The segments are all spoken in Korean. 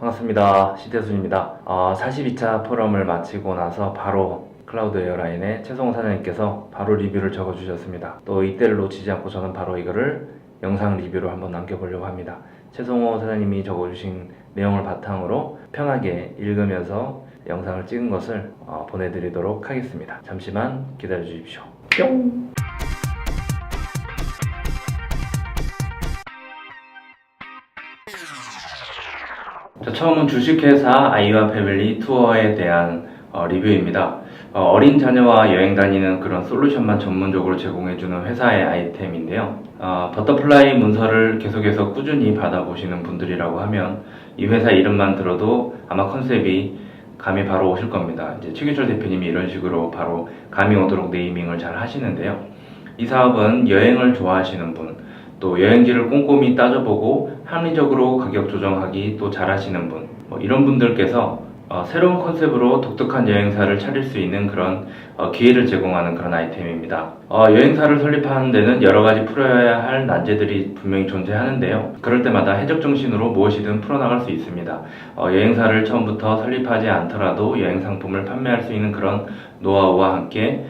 반갑습니다. 시태순입니다. 42차 포럼을 마치고 나서 바로 클라우드 에어라인의 최성호 사장님께서 바로 리뷰를 적어주셨습니다. 또 이때를 놓치지 않고 저는 바로 이거를 영상 리뷰로 한번 남겨보려고 합니다. 최성호 사장님이 적어주신 내용을 바탕으로 편하게 읽으면서 영상을 찍은 것을 보내드리도록 하겠습니다. 잠시만 기다려 주십시오. 뿅! 처음은 주식회사 아이와 패밀리 투어에 대한 리뷰입니다. 어린 자녀와 여행 다니는 그런 솔루션만 전문적으로 제공해주는 회사의 아이템인데요. 버터플라이 문서를 계속해서 꾸준히 받아보시는 분들이라고 하면 이 회사 이름만 들어도 아마 컨셉이 감이 바로 오실 겁니다. 이제 최규철 대표님이 이런 식으로 바로 감이 오도록 네이밍을 잘 하시는데요. 이 사업은 여행을 좋아하시는 분, 또 여행지를 꼼꼼히 따져보고 합리적으로 가격 조정하기 또 잘하시는 분, 이런 분들께서 새로운 컨셉으로 독특한 여행사를 차릴 수 있는 그런 기회를 제공하는 그런 아이템입니다. 여행사를 설립하는 데는 여러 가지 풀어야 할 난제들이 분명히 존재하는데요. 그럴 때마다 해적 정신으로 무엇이든 풀어나갈 수 있습니다. 여행사를 처음부터 설립하지 않더라도 여행 상품을 판매할 수 있는 그런 노하우와 함께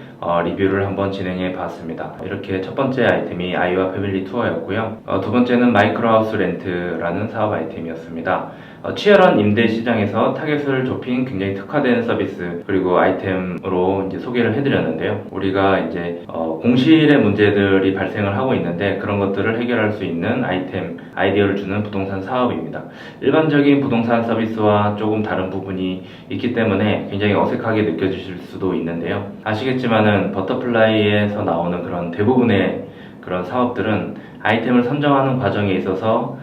리뷰를 한번 진행해 봤습니다. 이렇게 첫 번째 아이템이 아이와 패밀리 투어였고요. 두 번째는 마이크로하우스 렌트라는 사업 아이템이었습니다. 치열한 임대 시장에서 타겟을 좁힌 굉장히 특화된 서비스 그리고 아이템으로 이제 소개를 해드렸는데요. 우리가 이제 공실의 문제들이 발생을 하고 있는데 그런 것들을 해결할 수 있는 아이디어를 주는 부동산 사업입니다. 일반적인 부동산 서비스와 조금 다른 부분이 있기 때문에 굉장히 어색하게 느껴지실 수도 있는데요. 아시겠지만은 버터플라이에서 나오는 그런 대부분의 그런 사업들은 아이템을 선정하는 과정에 있어서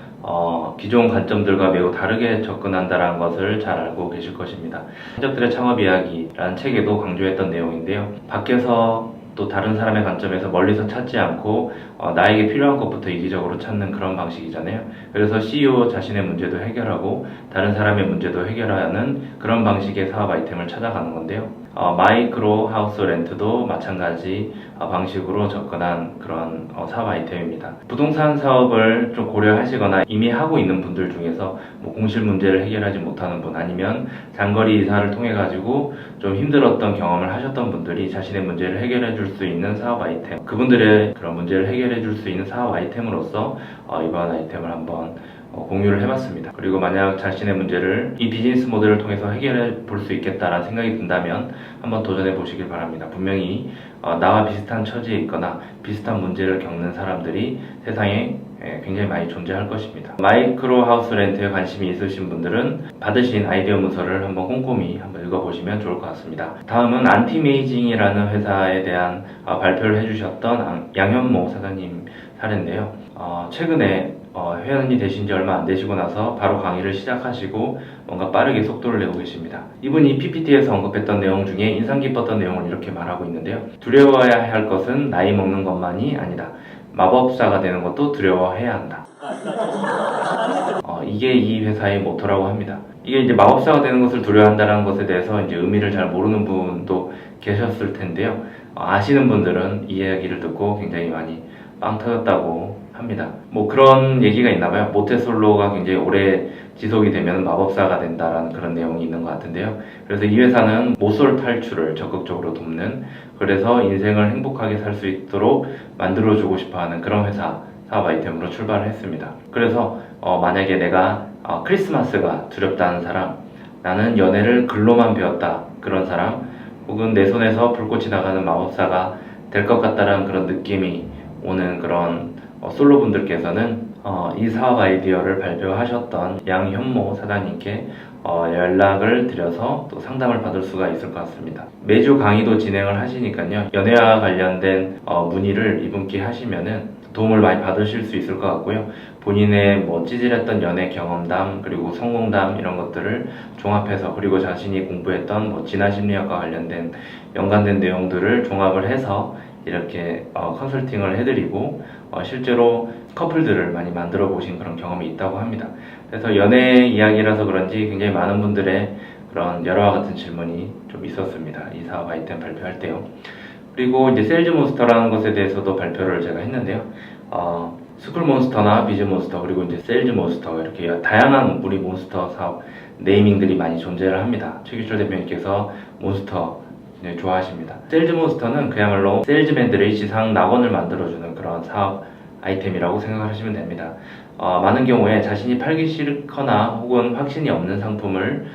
기존 관점들과 매우 다르게 접근한다는 것을 잘 알고 계실 것입니다. 해적들의 창업 이야기라는 책에도 강조했던 내용인데요. 밖에서 또 다른 사람의 관점에서 멀리서 찾지 않고 나에게 필요한 것부터 이기적으로 찾는 그런 방식이잖아요. 그래서 CEO 자신의 문제도 해결하고 다른 사람의 문제도 해결하는 그런 방식의 사업 아이템을 찾아가는 건데요. 마이크로 하우스 렌트도 마찬가지 방식으로 접근한 그런 사업 아이템입니다. 부동산 사업을 좀 고려하시거나 이미 하고 있는 분들 중에서 공실 문제를 해결하지 못하는 분 아니면 장거리 이사를 통해 가지고 좀 힘들었던 경험을 하셨던 분들이 자신의 문제를 해결해 줄 수 있는 사업 아이템, 그분들의 그런 문제를 해결해 줄 수 있는 사업 아이템으로서 이번 아이템을 한번 공유를 해봤습니다. 그리고 만약 자신의 문제를 이 비즈니스 모델을 통해서 해결해 볼 수 있겠다라는 생각이 든다면 한번 도전해 보시길 바랍니다. 분명히 나와 비슷한 처지에 있거나 비슷한 문제를 겪는 사람들이 세상에 굉장히 많이 존재할 것입니다. 마이크로 하우스 렌트에 관심이 있으신 분들은 받으신 아이디어 문서를 한번 꼼꼼히 한번 읽어보시면 좋을 것 같습니다. 다음은 안티메이징이라는 회사에 대한 발표를 해주셨던 양현모 사장님 사례인데요. 최근에 회원이 되신 지 얼마 안 되시고 나서 바로 강의를 시작하시고 뭔가 빠르게 속도를 내고 계십니다. 이분이 PPT에서 언급했던 내용 중에 인상 깊었던 내용을 이렇게 말하고 있는데요. 두려워해야 할 것은 나이 먹는 것만이 아니다. 마법사가 되는 것도 두려워해야 한다. 이게 이 회사의 모토라고 합니다. 이게 이제 마법사가 되는 것을 두려워한다는 것에 대해서 이제 의미를 잘 모르는 분도 계셨을 텐데요. 아시는 분들은 이 이야기를 듣고 굉장히 많이 빵 터졌다고 합니다. 그런 얘기가 있나봐요. 모태솔로가 굉장히 오래 지속이 되면 마법사가 된다라는 그런 내용이 있는 것 같은데요. 그래서 이 회사는 모솔 탈출을 적극적으로 돕는, 그래서 인생을 행복하게 살 수 있도록 만들어주고 싶어하는 그런 회사 사업 아이템으로 출발을 했습니다. 그래서 만약에 내가 크리스마스가 두렵다는 사람, 나는 연애를 글로만 배웠다 그런 사람, 혹은 내 손에서 불꽃이 나가는 마법사가 될 것 같다라는 그런 느낌이 오는 그런 솔로분들께서는 이 사업 아이디어를 발표하셨던 양현모 사장님께 연락을 드려서 또 상담을 받을 수가 있을 것 같습니다. 매주 강의도 진행을 하시니까요. 연애와 관련된 문의를 이분께 하시면은 도움을 많이 받으실 수 있을 것 같고요. 본인의 찌질했던 연애 경험담 그리고 성공담 이런 것들을 종합해서, 그리고 자신이 공부했던 진화심리학과 관련된 연관된 내용들을 종합을 해서 이렇게 컨설팅을 해드리고 실제로 커플들을 많이 만들어 보신 그런 경험이 있다고 합니다. 그래서 연애 이야기라서 그런지 굉장히 많은 분들의 그런 열화와 같은 질문이 좀 있었습니다. 이 사업 아이템 발표할 때요. 그리고 이제 세일즈 몬스터라는 것에 대해서도 발표를 제가 했는데요. 스쿨몬스터나 비즈몬스터 그리고 이제 세일즈몬스터 이렇게 다양한 우리 몬스터 사업 네이밍들이 많이 존재를 합니다. 최규철 대표님께서 몬스터 좋아하십니다. 세일즈몬스터는 그야말로 세일즈맨들의 지상 낙원을 만들어주는 그런 사업 아이템이라고 생각하시면 됩니다. 많은 경우에 자신이 팔기 싫거나 혹은 확신이 없는 상품을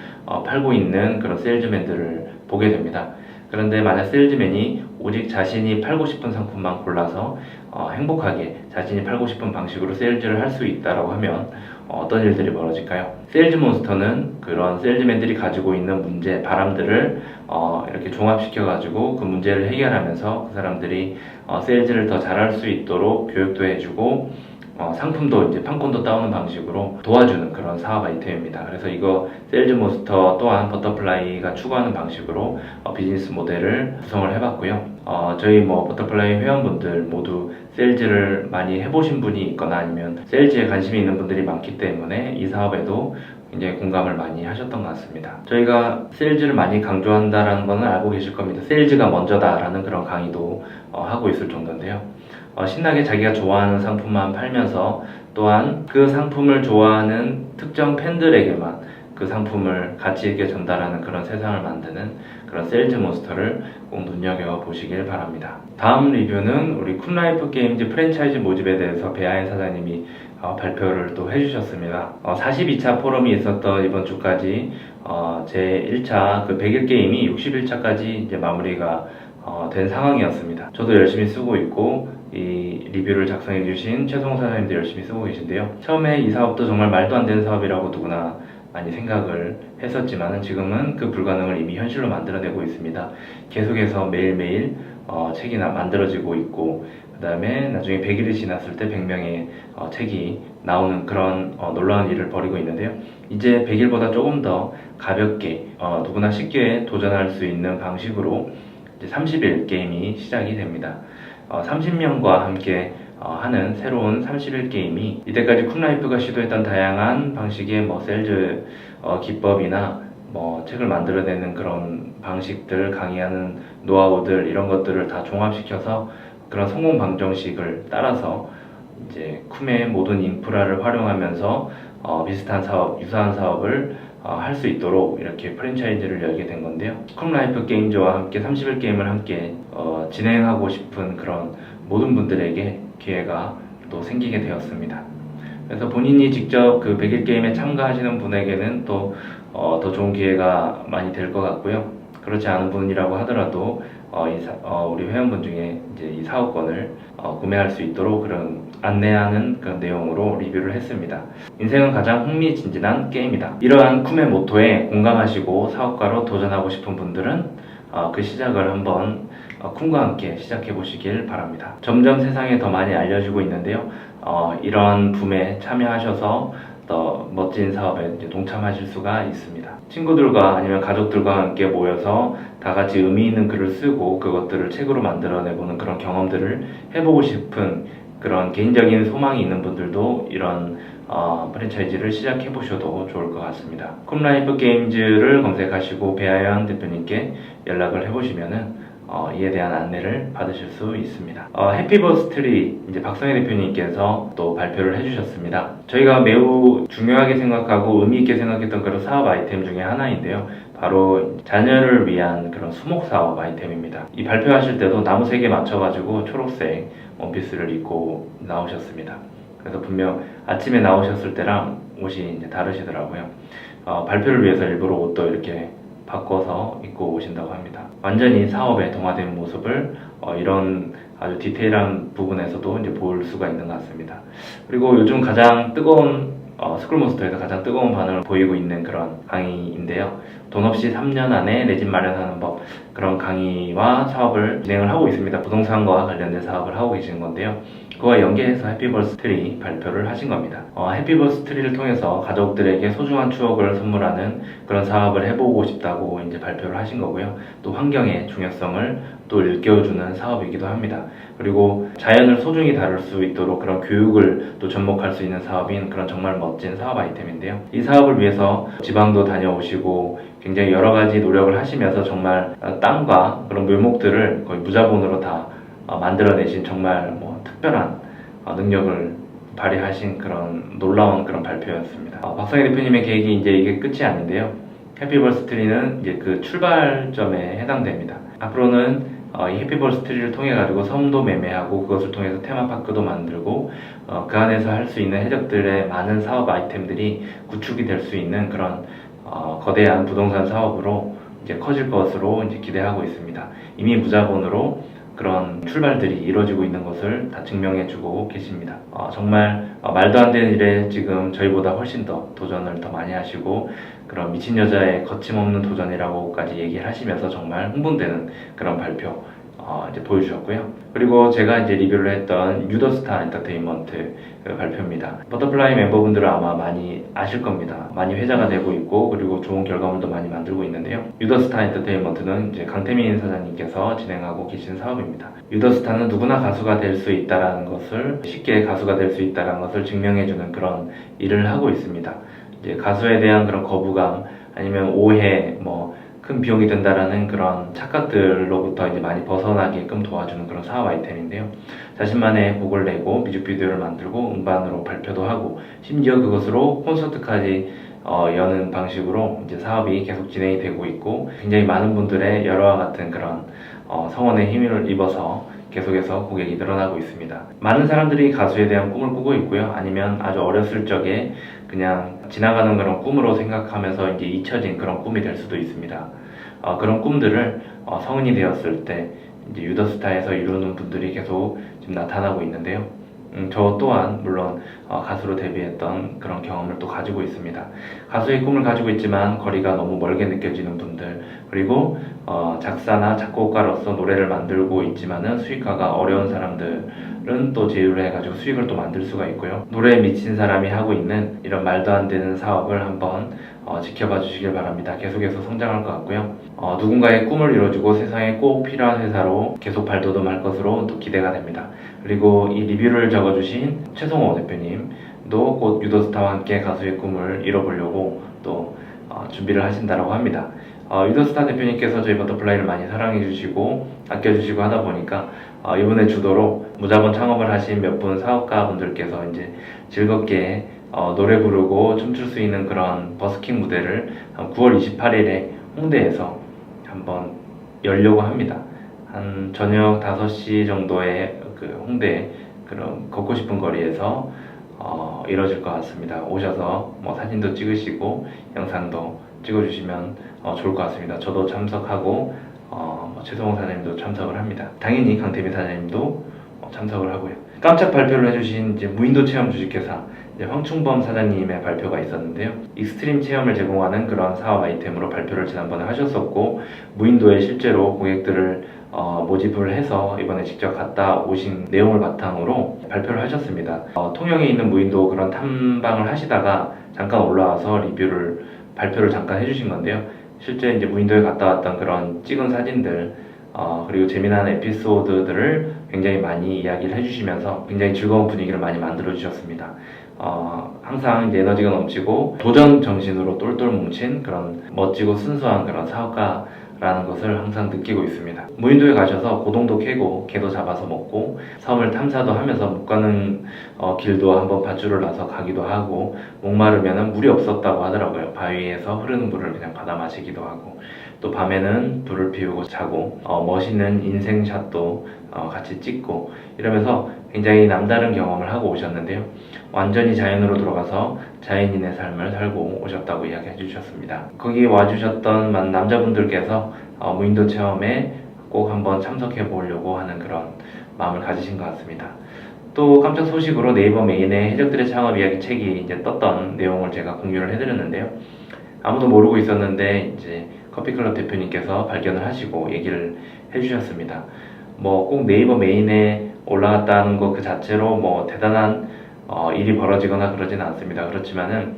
팔고 있는 그런 세일즈맨들을 보게 됩니다. 그런데 만약 세일즈맨이 오직 자신이 팔고 싶은 상품만 골라서 행복하게 자신이 팔고 싶은 방식으로 세일즈를 할 수 있다고 하면 어떤 일들이 벌어질까요? 세일즈몬스터는 그런 세일즈맨들이 가지고 있는 문제, 바람들을 이렇게 종합시켜가지고 그 문제를 해결하면서 그 사람들이 세일즈를 더 잘할 수 있도록 교육도 해주고 상품도 이제 판권도 따오는 방식으로 도와주는 그런 사업 아이템입니다. 그래서 이거 세일즈몬스터 또한 버터플라이가 추구하는 방식으로 비즈니스 모델을 구성을 해봤고요. 저희 버터플라이 회원분들 모두 세일즈를 많이 해보신 분이 있거나 아니면 세일즈에 관심이 있는 분들이 많기 때문에 이 사업에도 굉장히 공감을 많이 하셨던 것 같습니다. 저희가 세일즈를 많이 강조한다라는 거는 알고 계실 겁니다. 세일즈가 먼저다라는 그런 강의도 하고 있을 정도인데요. 신나게 자기가 좋아하는 상품만 팔면서 또한 그 상품을 좋아하는 특정 팬들에게만 그 상품을 가치 있게 전달하는 그런 세상을 만드는 그런 세일즈몬스터를 꼭 눈여겨보시길 바랍니다. 다음 리뷰는 우리 쿤라이프 게임즈 프랜차이즈 모집에 대해서 배하연 사장님이 발표를 또 해주셨습니다. 42차 포럼이 있었던 이번 주까지 제 1차 그 100일 게임이 61차까지 이제 마무리가 된 상황이었습니다. 저도 열심히 쓰고 있고 이 리뷰를 작성해 주신 최성호 사장님도 열심히 쓰고 계신데요. 처음에 이 사업도 정말 말도 안 되는 사업이라고 누구나 많이 생각을 했었지만 지금은 그 불가능을 이미 현실로 만들어내고 있습니다. 계속해서 매일매일 책이 만들어지고 있고 그 다음에 나중에 100일이 지났을 때 100명의 책이 나오는 그런 놀라운 일을 벌이고 있는데요. 이제 100일보다 조금 더 가볍게 누구나 쉽게 도전할 수 있는 방식으로 이제 30일 게임이 시작이 됩니다. 30명과 함께 하는 새로운 30일 게임이 이때까지 쿤라이프가 시도했던 다양한 방식의 세일즈 기법이나 책을 만들어내는 그런 방식들, 강의하는 노하우들 이런 것들을 다 종합시켜서 그런 성공 방정식을 따라서 이제 쿰의 모든 인프라를 활용하면서 비슷한 사업, 유사한 사업을 할 수 있도록 이렇게 프랜차이즈를 열게 된 건데요. 쿰라이프 게임즈와 함께 30일 게임을 함께 진행하고 싶은 그런 모든 분들에게 기회가 또 생기게 되었습니다. 그래서 본인이 직접 그 100일 게임에 참가하시는 분에게는 또 더 좋은 기회가 많이 될 것 같고요. 그렇지 않은 분이라고 하더라도 우리 회원분 중에 이제 이 사업권을 구매할 수 있도록 그런 안내하는 그런 내용으로 리뷰를 했습니다. 인생은 가장 흥미진진한 게임이다. 이러한 쿰의 모토에 공감하시고 사업가로 도전하고 싶은 분들은 그 시작을 한번 쿰과 함께 시작해 보시길 바랍니다. 점점 세상에 더 많이 알려지고 있는데요. 이런 붐에 참여하셔서 더 멋진 사업에 이제 동참하실 수가 있습니다. 친구들과 아니면 가족들과 함께 모여서 다 같이 의미 있는 글을 쓰고 그것들을 책으로 만들어내보는 그런 경험들을 해보고 싶은 그런 개인적인 소망이 있는 분들도 이런 프랜차이즈를 시작해 보셔도 좋을 것 같습니다. 쿰라이프 게임즈를 검색하시고 배하연 대표님께 연락을 해보시면은 이에 대한 안내를 받으실 수 있습니다. 해피버스트리 이제 박성희 대표님께서 또 발표를 해주셨습니다. 저희가 매우 중요하게 생각하고 의미 있게 생각했던 그런 사업 아이템 중에 하나인데요. 바로 자녀를 위한 그런 수목 사업 아이템입니다. 이 발표하실 때도 나무 색에 맞춰가지고 초록색 원피스를 입고 나오셨습니다. 그래서 분명 아침에 나오셨을 때랑 옷이 이제 다르시더라고요. 발표를 위해서 일부러 옷도 이렇게 바꿔서 입고 오신다고 합니다. 완전히 사업에 동화된 모습을 이런 아주 디테일한 부분에서도 이제 볼 수가 있는 것 같습니다. 그리고 요즘 가장 뜨거운 스쿨몬스터에서 가장 뜨거운 반응을 보이고 있는 그런 강의인데요. 돈 없이 3년 안에 내 집 마련하는 법, 그런 강의와 사업을 진행을 하고 있습니다. 부동산과 관련된 사업을 하고 계시는 건데요. 그와 연계해서 해피버스트리 발표를 하신 겁니다. 해피버스트리를 통해서 가족들에게 소중한 추억을 선물하는 그런 사업을 해보고 싶다고 이제 발표를 하신 거고요. 또 환경의 중요성을 또 일깨워주는 사업이기도 합니다. 그리고 자연을 소중히 다룰 수 있도록 그런 교육을 또 접목할 수 있는 사업인 그런 정말 멋진 사업 아이템인데요. 이 사업을 위해서 지방도 다녀오시고 굉장히 여러 가지 노력을 하시면서 정말 땅과 그런 묘목들을 거의 무자본으로 다 만들어내신 정말 특별한 능력을 발휘하신 그런 놀라운 그런 발표였습니다. 박성희 대표님의 계획이 이제 이게 끝이 아닌데요. 해피벌스트리는 이제 그 출발점에 해당됩니다. 앞으로는 이 해피벌스트리를 통해 가지고 섬도 매매하고 그것을 통해서 테마파크도 만들고 그 안에서 할 수 있는 해적들의 많은 사업 아이템들이 구축이 될 수 있는 그런 거대한 부동산 사업으로 이제 커질 것으로 이제 기대하고 있습니다. 이미 무자본으로 그런 출발들이 이루어지고 있는 것을 다 증명해주고 계십니다. 정말 말도 안 되는 일에 지금 저희보다 훨씬 더 도전을 더 많이 하시고 그런 미친 여자의 거침없는 도전이라고까지 얘기를 하시면서 정말 흥분되는 그런 발표 이제 보여주셨고요. 그리고 제가 이제 리뷰를 했던 유더스타 엔터테인먼트 그 발표입니다. 버터플라이 멤버분들은 아마 많이 아실 겁니다. 많이 회자가 되고 있고 그리고 좋은 결과물도 많이 만들고 있는데요. 유더스타 엔터테인먼트는 이제 강태민 사장님께서 진행하고 계신 사업입니다. 유더스타는 누구나 가수가 될 수 있다라는 것을 쉽게 가수가 될 수 있다라는 것을 증명해주는 그런 일을 하고 있습니다. 이제 가수에 대한 그런 거부감 아니면 오해 큰 비용이 든다라는 그런 착각들로부터 이제 많이 벗어나게끔 도와주는 그런 사업 아이템인데요. 자신만의 곡을 내고 뮤직비디오를 만들고 음반으로 발표도 하고 심지어 그것으로 콘서트까지 여는 방식으로 이제 사업이 계속 진행이 되고 있고 굉장히 많은 분들의 열화와 같은 그런 성원의 힘을 입어서 계속해서 고객이 늘어나고 있습니다. 많은 사람들이 가수에 대한 꿈을 꾸고 있고요. 아니면 아주 어렸을 적에 그냥 지나가는 그런 꿈으로 생각하면서 이제 잊혀진 그런 꿈이 될 수도 있습니다. 그런 꿈들을 성인이 되었을 때 이제 유더스타에서 이루는 분들이 계속 지금 나타나고 있는데요. 저 또한 물론 가수로 데뷔했던 그런 경험을 또 가지고 있습니다. 가수의 꿈을 가지고 있지만 거리가 너무 멀게 느껴지는 분들 그리고 작사나 작곡가로서 노래를 만들고 있지만은 수익화가 어려운 사람들은 또 제휴를 해가지고 수익을 또 만들 수가 있고요. 노래에 미친 사람이 하고 있는 이런 말도 안 되는 사업을 한번 지켜봐 주시길 바랍니다. 계속해서 성장할 것 같고요. 누군가의 꿈을 이뤄주고 세상에 꼭 필요한 회사로 계속 발돋움할 것으로 또 기대가 됩니다. 그리고 이 리뷰를 적어주신 최성호 대표님도 곧 유더스타와 함께 가수의 꿈을 이뤄보려고 또 준비를 하신다고 합니다. 유더스타 대표님께서 저희 버터플라이를 많이 사랑해주시고 아껴주시고 하다 보니까 이번에 주도로 무자본 창업을 하신 몇 분 사업가분들께서 이제 즐겁게 노래 부르고 춤출 수 있는 그런 버스킹 무대를 9월 28일에 홍대에서 한번 열려고 합니다. 한 저녁 5시 정도에 그 홍대 그런 걷고 싶은 거리에서 이뤄질 것 같습니다. 오셔서 사진도 찍으시고 영상도 찍어주시면 좋을 것 같습니다. 저도 참석하고 최성호 사장님도 참석을 합니다. 당연히 강태민 사장님도 참석을 하고요. 깜짝 발표를 해주신 이제 무인도 체험 주식회사 황충범 사장님의 발표가 있었는데요. 익스트림 체험을 제공하는 그런 사업 아이템으로 발표를 지난번에 하셨었고 무인도에 실제로 고객들을 모집을 해서 이번에 직접 갔다 오신 내용을 바탕으로 발표를 하셨습니다. 통영에 있는 무인도 그런 탐방을 하시다가 잠깐 올라와서 발표를 잠깐 해주신 건데요. 실제 이제 무인도에 갔다 왔던 그런 찍은 사진들 그리고 재미난 에피소드들을 굉장히 많이 이야기를 해주시면서 굉장히 즐거운 분위기를 많이 만들어 주셨습니다. 항상 이제 에너지가 넘치고 도전 정신으로 똘똘 뭉친 그런 멋지고 순수한 그런 사업가라는 것을 항상 느끼고 있습니다. 무인도에 가셔서 고동도 캐고 개도 잡아서 먹고 섬을 탐사도 하면서 못 가는 길도 한번 밧줄을 놔서 가기도 하고 목마르면 물이 없었다고 하더라고요. 바위에서 흐르는 물을 그냥 받아 마시기도 하고 또 밤에는 불을 피우고 자고 멋있는 인생샷도 같이 찍고 이러면서 굉장히 남다른 경험을 하고 오셨는데요. 완전히 자연으로 들어가서 자연인의 삶을 살고 오셨다고 이야기해 주셨습니다. 거기 와주셨던 남자분들께서 무인도 체험에 꼭 한번 참석해 보려고 하는 그런 마음을 가지신 것 같습니다. 또 깜짝 소식으로 네이버 메인에 해적들의 창업 이야기 책이 이제 떴던 내용을 제가 공유를 해드렸는데요. 아무도 모르고 있었는데 이제 커피클럽 대표님께서 발견을 하시고 얘기를 해주셨습니다. 꼭 네이버 메인에 올라갔다는 것 그 자체로 대단한 일이 벌어지거나 그러지는 않습니다. 그렇지만은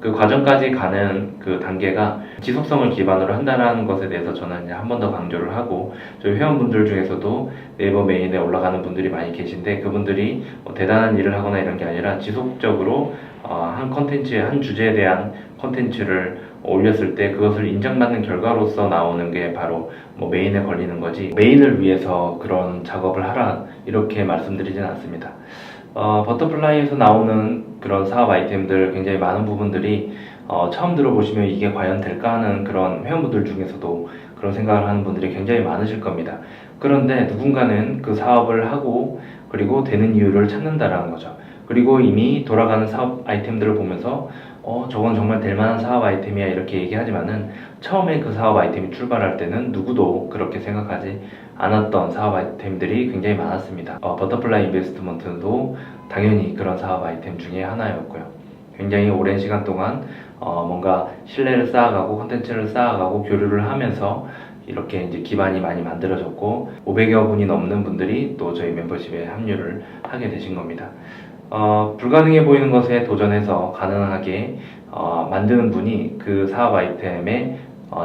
그 과정까지 가는 그 단계가 지속성을 기반으로 한다는 것에 대해서 저는 이제 한 번 더 강조를 하고 저희 회원분들 중에서도 네이버 메인에 올라가는 분들이 많이 계신데 그분들이 대단한 일을 하거나 이런 게 아니라 지속적으로 한 컨텐츠에 한 주제에 대한 컨텐츠를 올렸을 때 그것을 인정받는 결과로서 나오는 게 바로 메인에 걸리는 거지 메인을 위해서 그런 작업을 하라 이렇게 말씀드리진 않습니다. 버터플라이에서 나오는 그런 사업 아이템들 굉장히 많은 부분들이 처음 들어보시면 이게 과연 될까 하는 그런 회원분들 중에서도 그런 생각을 하는 분들이 굉장히 많으실 겁니다. 그런데 누군가는 그 사업을 하고 그리고 되는 이유를 찾는다라는 거죠. 그리고 이미 돌아가는 사업 아이템들을 보면서 저건 정말 될 만한 사업 아이템이야 이렇게 얘기하지만은 처음에 그 사업 아이템이 출발할 때는 누구도 그렇게 생각하지 않았던 사업 아이템들이 굉장히 많았습니다. 버터플라이 인베스트먼트도 당연히 그런 사업 아이템 중에 하나였고요. 굉장히 오랜 시간 동안 뭔가 신뢰를 쌓아가고 콘텐츠를 쌓아가고 교류를 하면서 이렇게 이제 기반이 많이 만들어졌고 500여 분이 넘는 분들이 또 저희 멤버십에 합류를 하게 되신 겁니다. 불가능해 보이는 것에 도전해서 가능하게 만드는 분이 그 사업 아이템의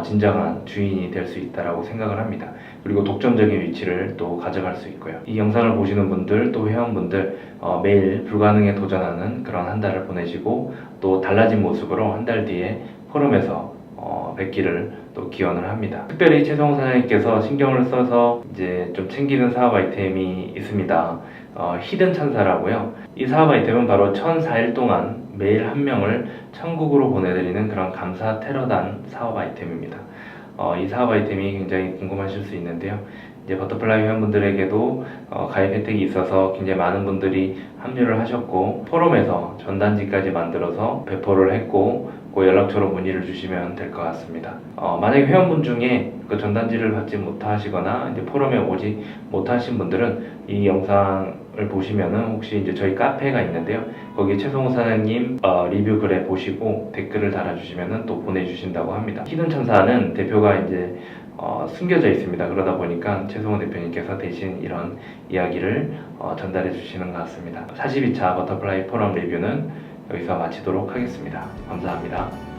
진정한 주인이 될 수 있다고 생각을 합니다. 그리고 독점적인 위치를 또 가져갈 수 있고요. 이 영상을 보시는 분들 또 회원분들 매일 불가능에 도전하는 그런 한 달을 보내시고 또 달라진 모습으로 한 달 뒤에 포럼에서 뵙기를 또 기원을 합니다. 특별히 최성호 사장님께서 신경을 써서 이제 좀 챙기는 사업 아이템이 있습니다. 히든 천사라고요. 이 사업 아이템은 바로 1004일 동안 매일 한 명을 천국으로 보내드리는 그런 감사 테러단 사업 아이템입니다. 이 사업 아이템이 굉장히 궁금하실 수 있는데요. 이제 버터플라이 회원분들에게도 가입 혜택이 있어서 굉장히 많은 분들이 합류를 하셨고 포럼에서 전단지까지 만들어서 배포를 했고 그 연락처로 문의를 주시면 될 것 같습니다. 만약에 회원분 중에 그 전단지를 받지 못하시거나 이제 포럼에 오지 못하신 분들은 이 영상을 보시면은 혹시 이제 저희 카페가 있는데요. 거기 최성호 사장님 리뷰 글에 보시고 댓글을 달아주시면은 또 보내주신다고 합니다. 히든 천사는 대표가 이제 숨겨져 있습니다. 그러다 보니까 최성호 대표님께서 대신 이런 이야기를 전달해 주시는 것 같습니다. 42차 버터플라이 포럼 리뷰는 여기서 마치도록 하겠습니다. 감사합니다.